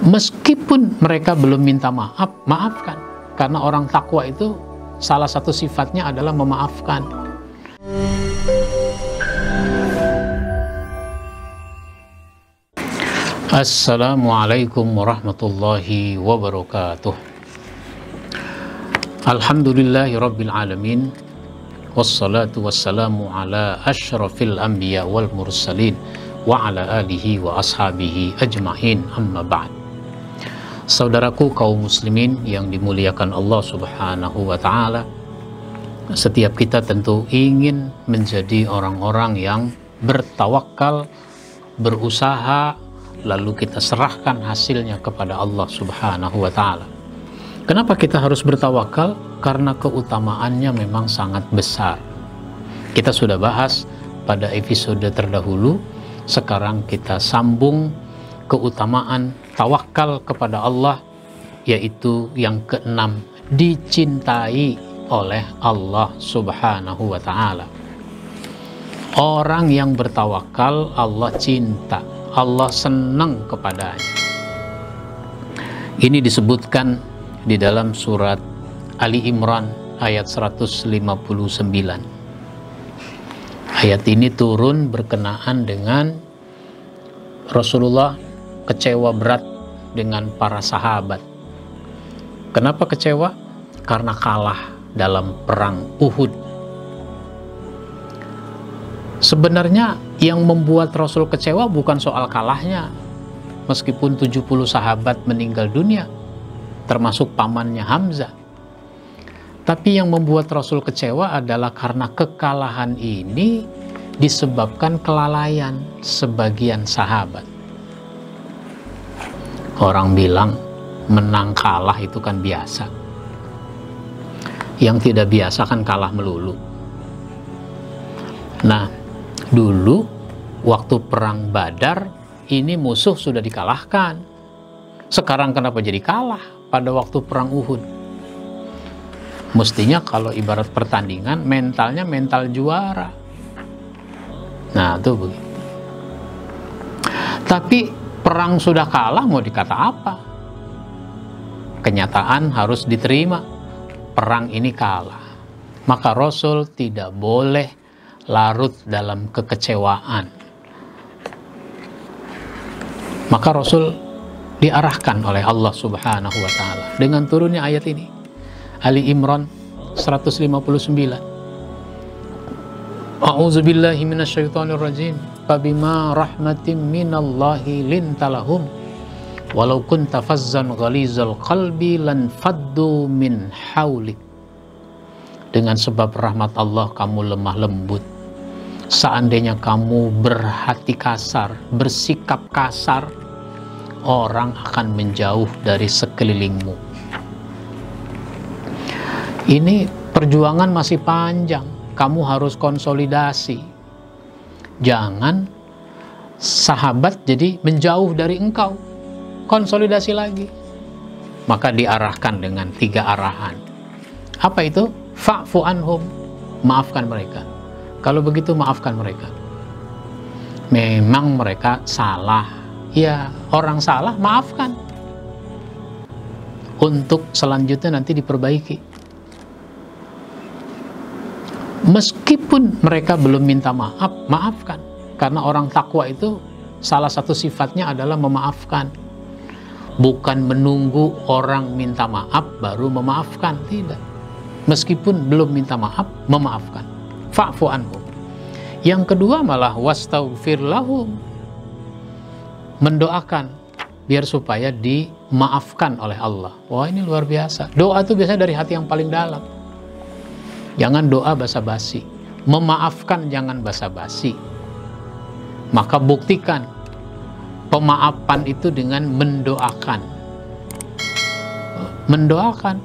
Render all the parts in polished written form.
Meskipun mereka belum minta maaf, maafkan. Karena orang takwa itu salah satu sifatnya adalah memaafkan. Assalamualaikum warahmatullahi wabarakatuh. Alhamdulillahi rabbil alamin. Wassalatu wassalamu ala asyrafil anbiya wal mursalin wa ala alihi wa ashabihi ajma'in, amma ba'd. Saudaraku kaum muslimin yang dimuliakan Allah subhanahu wa ta'ala, setiap kita tentu ingin menjadi orang-orang yang bertawakal, berusaha, lalu kita serahkan hasilnya kepada Allah subhanahu wa ta'ala. Kenapa kita harus bertawakal? Karena keutamaannya memang sangat besar. Kita sudah bahas pada episode terdahulu. Sekarang kita sambung keutamaan tawakal kepada Allah, yaitu yang keenam, dicintai oleh Allah subhanahu wa ta'ala. Orang yang bertawakal Allah cinta, Allah senang kepadanya. Ini disebutkan di dalam surat Ali Imran ayat 159. Ayat ini turun berkenaan dengan Rasulullah kecewa berat dengan para sahabat. Kenapa kecewa? Karena kalah dalam perang Uhud. Sebenarnya yang membuat Rasul kecewa bukan soal kalahnya. Meskipun 70 sahabat meninggal dunia, termasuk pamannya Hamzah. Tapi yang membuat Rasul kecewa adalah karena kekalahan ini disebabkan kelalaian sebagian sahabat. Orang bilang menang kalah itu kan biasa. Yang tidak biasa kan kalah melulu. Nah, dulu waktu perang Badar ini musuh sudah dikalahkan. Sekarang kenapa jadi kalah pada waktu perang Uhud? Mestinya kalau ibarat pertandingan, mentalnya mental juara. Nah, itu begitu. Tapi perang sudah kalah, mau dikata apa? Kenyataan harus diterima. Perang ini kalah. Maka Rasul tidak boleh larut dalam kekecewaan. Maka Rasul diarahkan oleh Allah subhanahu wa ta'ala dengan turunnya ayat ini. Ali Imran 159. A'udzubillahi minasyaitonirrajim. Fabima rahmatin minallahi lintalahum walau kunta fazzan ghalizal qalbi lan faddu min haulik. Dengan sebab rahmat Allah kamu lemah lembut. Seandainya kamu berhati kasar, bersikap kasar, orang akan menjauh dari sekelilingmu. Ini perjuangan masih panjang. Kamu harus konsolidasi. Jangan sahabat jadi menjauh dari engkau. Konsolidasi lagi. Maka diarahkan dengan 3 arahan. Apa itu? Fa'fu anhum. Maafkan mereka. Kalau begitu maafkan mereka. Memang mereka salah. Ya, orang salah maafkan. Untuk selanjutnya nanti diperbaiki. Meskipun mereka belum minta maaf, maafkan. Karena orang takwa itu salah satu sifatnya adalah memaafkan. Bukan menunggu orang minta maaf baru memaafkan, tidak. Meskipun belum minta maaf, memaafkan. Fa'fu anhum. Yang kedua malah wastaghfir lahum. Mendoakan biar supaya dimaafkan oleh Allah. Wah, ini luar biasa. Doa itu biasanya dari hati yang paling dalam. Jangan doa basa-basi. Memaafkan jangan basa-basi. Maka buktikan pemaafan itu dengan mendoakan. Mendoakan.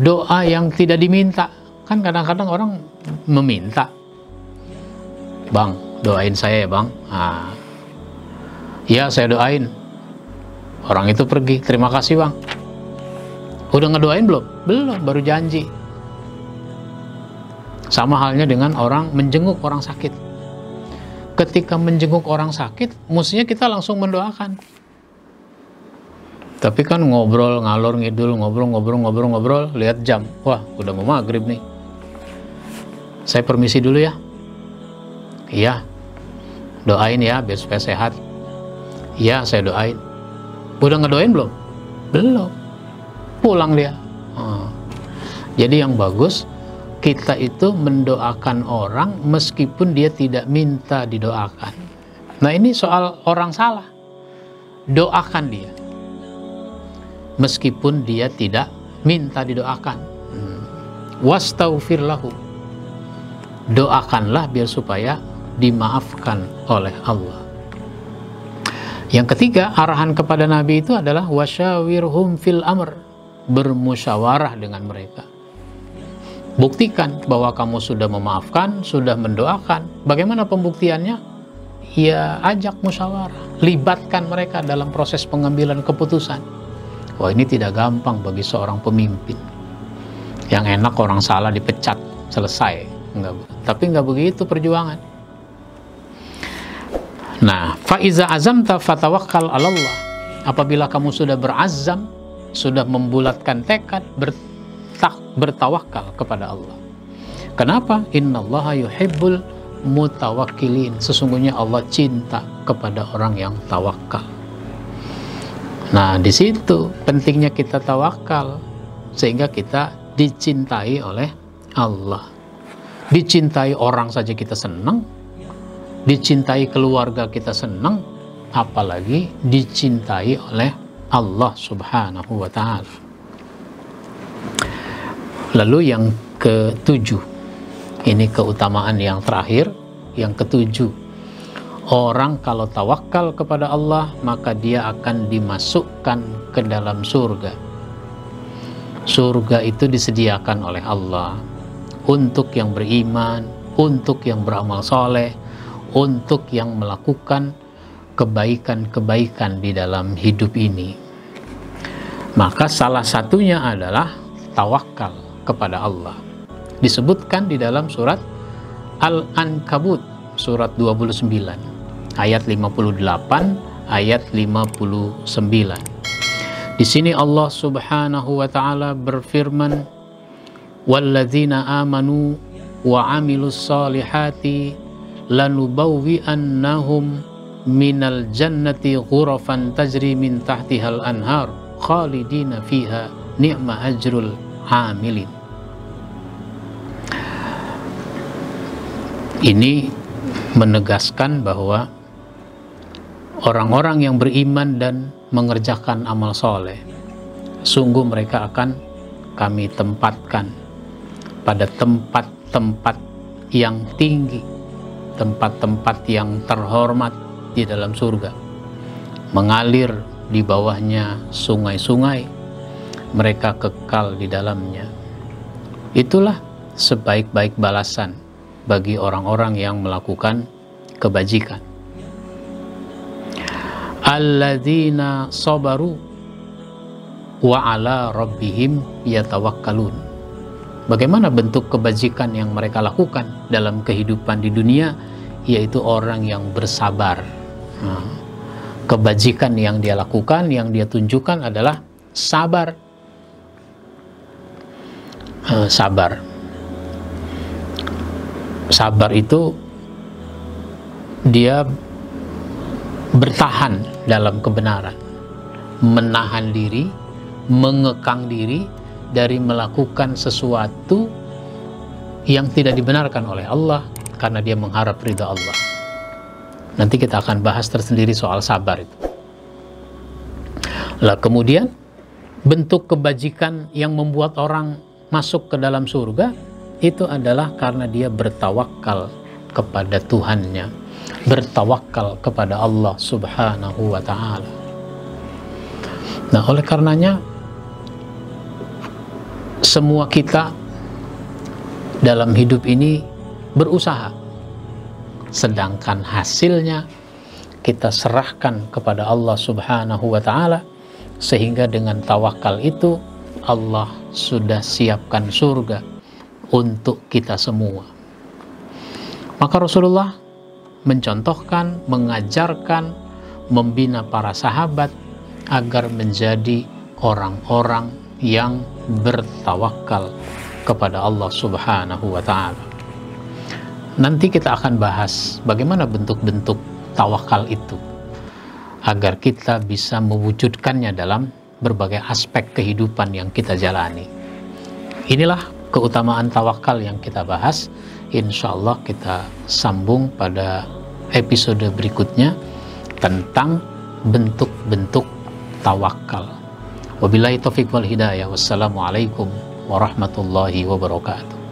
Doa yang tidak diminta. Kan kadang-kadang orang meminta. Bang, doain saya ya bang. Nah, ya saya doain. Orang itu pergi. Terima kasih bang. Udah ngedoain belum? Belum, baru janji. Sama halnya dengan orang menjenguk orang sakit. Ketika menjenguk orang sakit, mestinya kita langsung mendoakan. Tapi kan ngobrol ngalor ngidul, ngobrol, lihat jam, wah udah mau maghrib nih. Saya permisi dulu ya. Iya, doain ya biar supaya sehat. Iya, saya doain. Udah ngedoain belum? Belum. Pulang dia. Jadi yang bagus, kita itu mendoakan orang meskipun dia tidak minta didoakan. Nah ini soal orang salah. Doakan dia meskipun dia tidak minta didoakan. Wastaghfir lahu. Doakanlah biar supaya dimaafkan oleh Allah. Yang ketiga, arahan kepada Nabi itu adalah wasyawirhum fil amr, bermusyawarah dengan mereka. Buktikan bahwa kamu sudah memaafkan, sudah mendoakan. Bagaimana pembuktiannya? Ya ajak musyawarah, libatkan mereka dalam proses pengambilan keputusan. Wah, ini tidak gampang bagi seorang pemimpin. Yang enak orang salah dipecat, selesai. Tapi nggak begitu perjuangan. Nah, faiza azamta fatawakkal 'alallah. Apabila kamu sudah berazam, sudah membulatkan tekad, bertawakal kepada Allah. Kenapa? Innallaha yuhibbul mutawakkilin. Sesungguhnya Allah cinta kepada orang yang tawakal. Nah, di situ pentingnya kita tawakal sehingga kita dicintai oleh Allah. Dicintai orang saja kita senang, dicintai keluarga kita senang, apalagi dicintai oleh Allah Subhanahu wa ta'ala. Lalu yang ketujuh, ini keutamaan yang terakhir, yang ketujuh, orang kalau tawakal kepada Allah maka dia akan dimasukkan ke dalam surga. Surga itu disediakan oleh Allah untuk yang beriman, untuk yang beramal soleh, untuk yang melakukan kebaikan-kebaikan di dalam hidup ini. Maka salah satunya adalah tawakal kepada Allah. Disebutkan di dalam surat Al-Ankabut, surat 29, ayat 58, ayat 59. Di sini Allah Subhanahu wa ta'ala berfirman, walladzina amanu wa amilus solihati lanubawwi'annahum minal jannati ghurafan tajri min tahtihal anhar khalidina fiha ni'ma ajrul amilin. Ini menegaskan bahwa orang-orang yang beriman dan mengerjakan amal soleh, sungguh mereka akan kami tempatkan pada tempat-tempat yang tinggi, tempat-tempat yang terhormat di dalam surga. Mengalir di bawahnya sungai-sungai, mereka kekal di dalamnya. Itulah sebaik-baik balasan bagi orang-orang yang melakukan kebajikan. Alladzina sabaru wa ala rabbihim yatawakkalun. Bagaimana bentuk kebajikan yang mereka lakukan dalam kehidupan di dunia? Yaitu orang yang bersabar. Kebajikan yang dia lakukan, yang dia tunjukkan adalah sabar. Sabar. Sabar itu dia bertahan dalam kebenaran, menahan diri, mengekang diri dari melakukan sesuatu yang tidak dibenarkan oleh Allah karena dia mengharap ridha Allah. Nanti kita akan bahas tersendiri soal sabar itu. Lah kemudian bentuk kebajikan yang membuat orang masuk ke dalam surga itu adalah karena dia bertawakal kepada Tuhannya, bertawakal kepada Allah Subhanahu wa ta'ala. Nah, oleh karenanya semua kita dalam hidup ini berusaha, sedangkan hasilnya kita serahkan kepada Allah Subhanahu wa ta'ala, sehingga dengan tawakal itu Allah sudah siapkan surga untuk kita semua. Maka Rasulullah mencontohkan, mengajarkan, membina para sahabat agar menjadi orang-orang yang bertawakal kepada Allah Subhanahu wa Ta'ala. Nanti kita akan bahas bagaimana bentuk-bentuk tawakal itu agar kita bisa mewujudkannya dalam berbagai aspek kehidupan yang kita jalani. Inilah keutamaan tawakal yang kita bahas. Insya Allah kita sambung pada episode berikutnya tentang bentuk-bentuk tawakal. Wabillahi taufiq wal hidayah. Wassalamualaikum warahmatullahi wabarakatuh.